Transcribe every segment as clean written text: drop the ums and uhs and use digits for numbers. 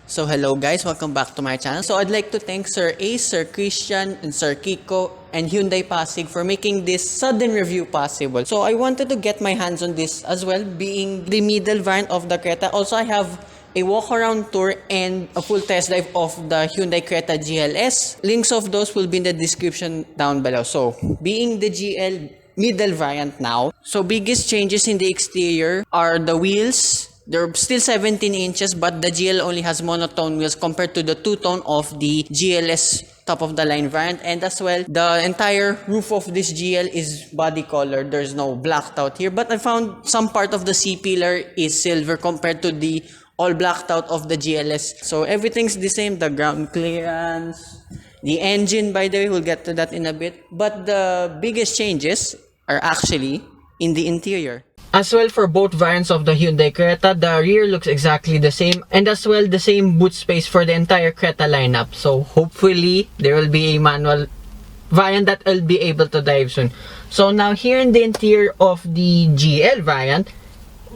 So hello guys, welcome back to my channel. So I'd like to thank Sir Ace, Sir Christian, and Sir Kiko and Hyundai Pasig for making this sudden review possible. So I wanted to get my hands on this as well, being the middle variant of the Creta. Also I have a walk around tour and a full test drive of the Hyundai Creta GLS. Links of those will be in the description down below. So being the GL middle variant now, so biggest changes in the exterior are the wheels. They're still 17 inches, but the GL only has monotone wheels compared to the two-tone of the GLS top of the line variant. And as well, the entire roof of this GL is body colored. There's no blacked out here, but I found some part of the C-pillar is silver compared to the all blacked out of the GLS. So everything's the same, the ground clearance, the engine, by the way, we'll get to that in a bit. But the biggest changes are actually in the interior. As well, for both variants of the Hyundai Creta, the rear looks exactly the same, and as well the same boot space for the entire Creta lineup. So hopefully there will be a manual variant that I'll be able to dive soon. So now here in the interior of the GL variant,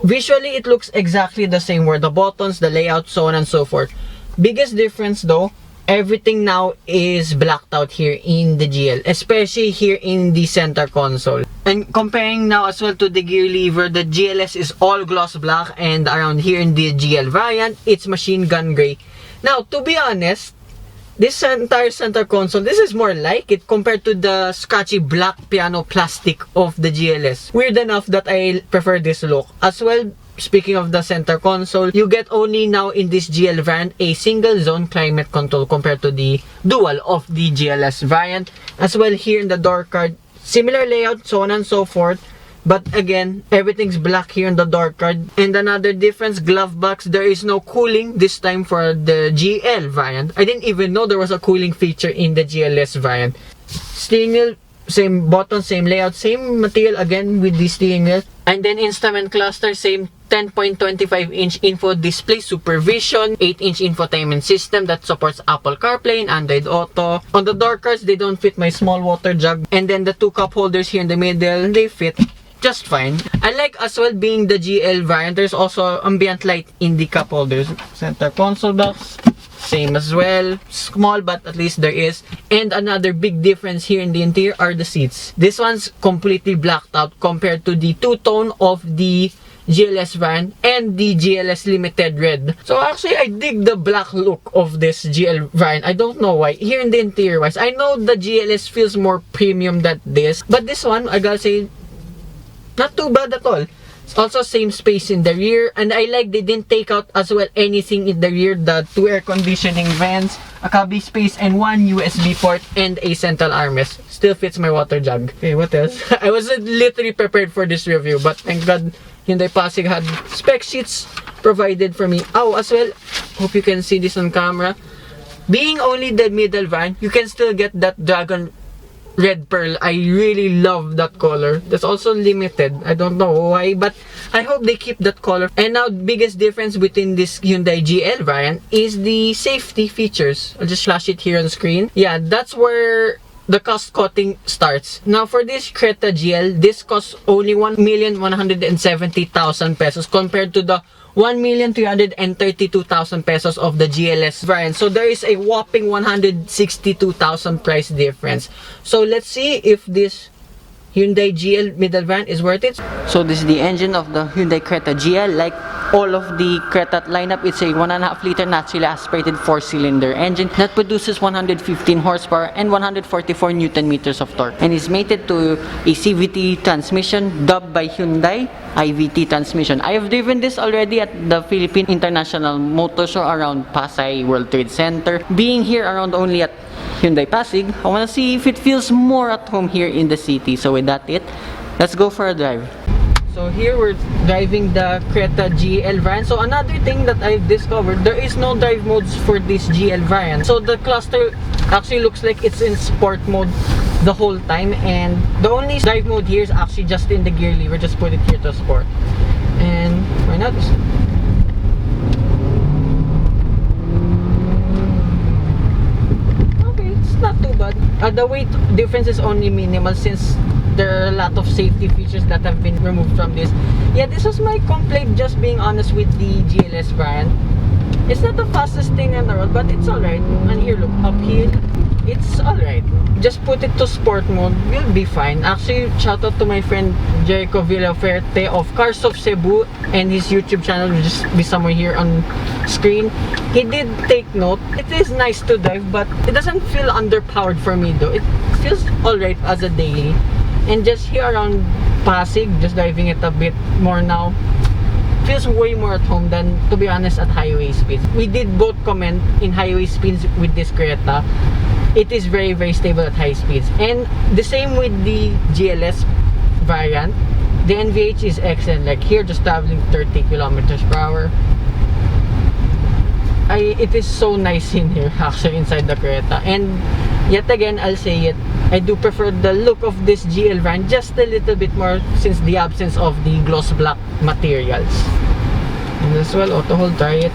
visually it looks exactly the same, where the buttons, the layout, so on and so forth. Biggest difference though, everything now is blacked out here in the GL, especially here in the center console. And comparing now as well to the gear lever, the GLS is all gloss black, and around here in the GL variant, it's machine gun gray. Now, to be honest, this entire center console, this is more like it compared to the scratchy black piano plastic of the GLS. Weird enough that I prefer this look. As well, speaking of the center console, you get only now in this GL variant a single zone climate control compared to the dual of the GLS variant. As well, here in the door card, similar layout, so on and so forth, but again, everything's black here in the door card. And another difference, glove box, there is no cooling this time for the GL variant. I didn't even know there was a cooling feature in the GLS variant. Steering wheel, same button, same layout, same material again with the steering wheel. And then instrument cluster, same 10.25 inch info display, supervision, 8-inch infotainment system that supports Apple CarPlay and Android Auto. On the door cards, they don't fit my small water jug. And then the two cup holders here in the middle, they fit just fine. I like as well, being the GL variant, there's also ambient light in the cup holders. Center console box, same as well, small but at least there is. And another big difference here in the interior are the seats. This one's completely blacked out compared to the two-tone of the GLS variant and the GLS limited red. So actually I dig the black look of this GL variant. I don't know why. Here in the interior wise, I know the GLS feels more premium than this, but this one, I gotta say, not too bad at all. It's also same space in the rear, and I like they didn't take out as well anything in the rear. The two air conditioning vents, a cubby space, and one USB port and a central armrest. Still fits my water jug. Okay, what else? I wasn't literally prepared for this review, but thank God Hyundai Pasig had spec sheets provided for me. Oh, as well, hope you can see this on camera. Being only the middle van, you can still get that dragon red pearl. I really love that color. That's also limited. I don't know why, but I hope they keep that color. And now, biggest difference between this Hyundai GL variant is the safety features. I'll just flash it here on screen. Yeah, that's where the cost cutting starts. Now for this Creta GL, this costs only 1,170,000 pesos compared to the 1,332,000 pesos of the GLS variant. So there is a whopping 162,000 price difference. So let's see if this Hyundai GL middle variant is worth it. So this is the engine of the Hyundai Creta GL. Like all of the Creta lineup, it's a 1.5 liter naturally aspirated 4-cylinder engine that produces 115 horsepower and 144 Newton meters of torque, and is mated to a CVT transmission dubbed by Hyundai IVT transmission. I have driven this already at the Philippine International Motor Show around Pasay World Trade Center. Being here around only at Hyundai Pasig, I want to see if it feels more at home here in the city. So with that let's go for a drive. So here we're driving the Creta GL variant. So another thing that I've discovered, there is no drive modes for this GL variant. So the cluster actually looks like it's in sport mode the whole time, and the only drive mode here is actually just in the gear lever. Just put it here to sport, and why not? Not too bad. The weight difference is only minimal since there are a lot of safety features that have been removed from this. Yeah, this was my complaint, just being honest, with the GLS variant. It's not the fastest thing on the road, but it's alright. And here, look, uphill, it's alright. Just put it to sport mode, you'll be fine. Actually, shout out to my friend Jericho Villaferte of Cars of Cebu, and his YouTube channel will just be somewhere here on screen. He did take note. It is nice to drive, but it doesn't feel underpowered for me though. It feels alright as a daily. And just here around Pasig, just driving it a bit more now, feels way more at home than, to be honest, at highway speeds. We did both comment in highway speeds with this Creta. It is very, very stable at high speeds. And the same with the GLS variant. The NVH is excellent. Like here, just traveling 30 kilometers per hour. It is so nice in here, actually, inside the Creta. And yet again, I'll say it, I do prefer the look of this GL variant just a little bit more since the absence of the gloss black materials. And as well, auto hold, try it.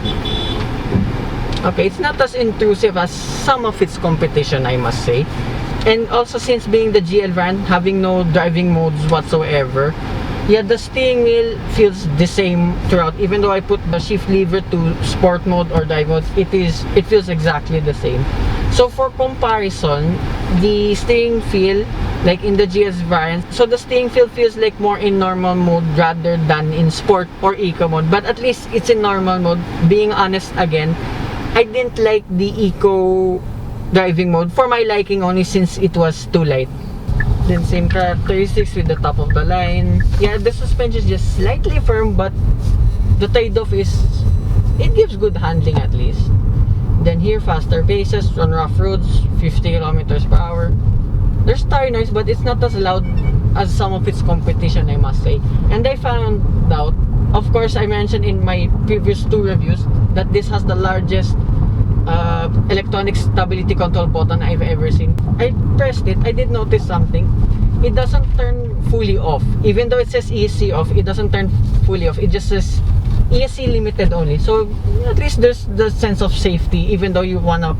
Okay, it's not as intrusive as some of its competition, I must say. And also, since being the GL variant, having no driving modes whatsoever, yeah, the steering wheel feels the same throughout. Even though I put the shift lever to sport mode or drive mode, it feels exactly the same. So for comparison, the steering feel, like in the GS variant, so the steering feel feels like more in normal mode rather than in sport or eco mode. But at least it's in normal mode. Being honest again, I didn't like the eco driving mode for my liking only since it was too light. Then same characteristics with the top of the line. Yeah, the suspension is just slightly firm, but the trade-off is it gives good handling at least. Then here, faster paces on rough roads, 50 kilometers per hour. There's tire noise, but it's not as loud as some of its competition, I must say. And I found out, of course, I mentioned in my previous 2 reviews that this has the largest electronic stability control button I've ever seen. I pressed it, I did notice something. It doesn't turn fully off. Even though it says ESC off, it doesn't turn fully off. It just says ESC limited only. So at least there's the sense of safety even though you wanna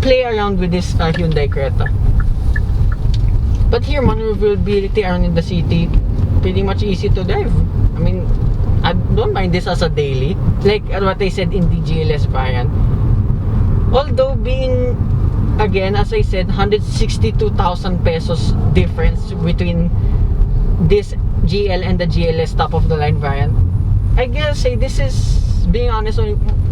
play around with this Hyundai Creta. But here, maneuverability around in the city, pretty much easy to drive. I mean, I don't mind this as a daily, like what I said in the GLS variant. Although being, again, as I said, 162,000 pesos difference between this GL and the GLS top of the line variant, I guess say this is, being honest,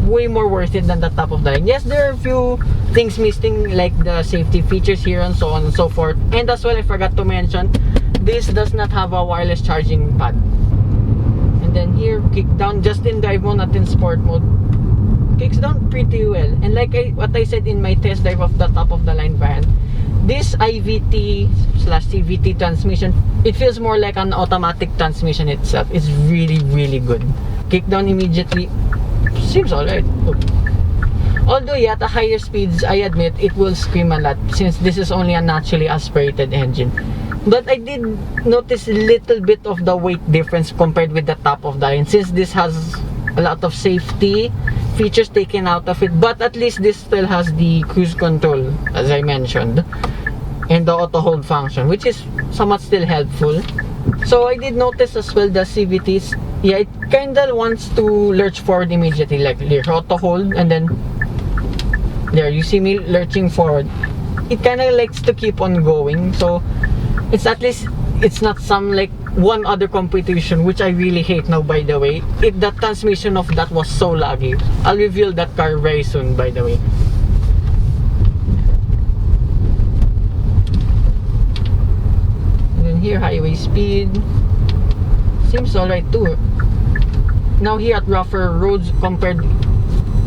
way more worth it than the top of the line. Yes, there are a few things missing like the safety features here and so on and so forth. And as well, I forgot to mention, this does not have a wireless charging pad. And then here, kick down just in drive mode, not in sport mode. Kicks down pretty well. And like what I said in my test drive of the top of the line variant, this IVT/CVT transmission, it feels more like an automatic transmission itself. It's really, really good. Kick down immediately, seems alright. Although yeah, at the higher speeds, I admit it will scream a lot since this is only a naturally aspirated engine. But I did notice a little bit of the weight difference compared with the top of the line, since this has a lot of safety features taken out of it, but at least this still has the cruise control, as I mentioned, and the auto hold function, which is somewhat still helpful. So I did notice as well the CVTs, yeah, it kinda wants to lurch forward immediately, like here, auto hold, and then there you see me lurching forward. It kinda likes to keep on going, so it's at least, it's not some like one other competition, which I really hate now, by the way. The transmission of that was so laggy. I'll reveal that car very soon, by the way. And then here, highway speed seems alright too. Now here at rougher roads compared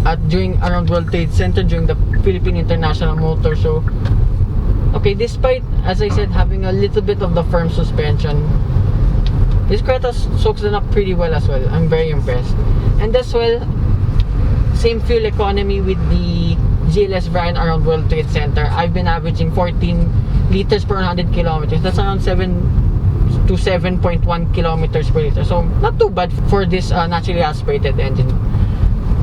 at during around World Trade Center during the Philippine International Motor Show. Okay, despite, as I said, having a little bit of the firm suspension, this Creta soaks them up pretty well as well. I'm very impressed. And as well, same fuel economy with the GLS variant around World Trade Center. I've been averaging 14 liters per 100 kilometers. That's around 7 to 7.1 kilometers per liter. So not too bad for this naturally aspirated engine.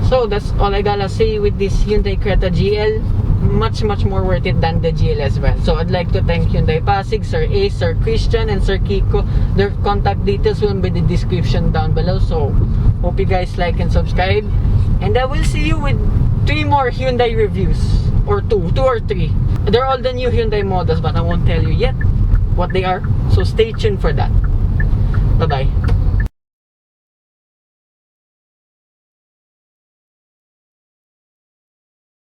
So that's all I gotta say with this Hyundai Creta GL. much more worth it than the GL as well. So I'd like to thank Hyundai Pasig, Sir Ace, Sir Christian, and Sir Kiko. Their contact details will be in the description down below. So hope you guys like and subscribe, and I will see you with 3 more Hyundai reviews, or 2 or 3. They're all the new Hyundai models, but I won't tell you yet what they are, so stay tuned for that. Bye bye.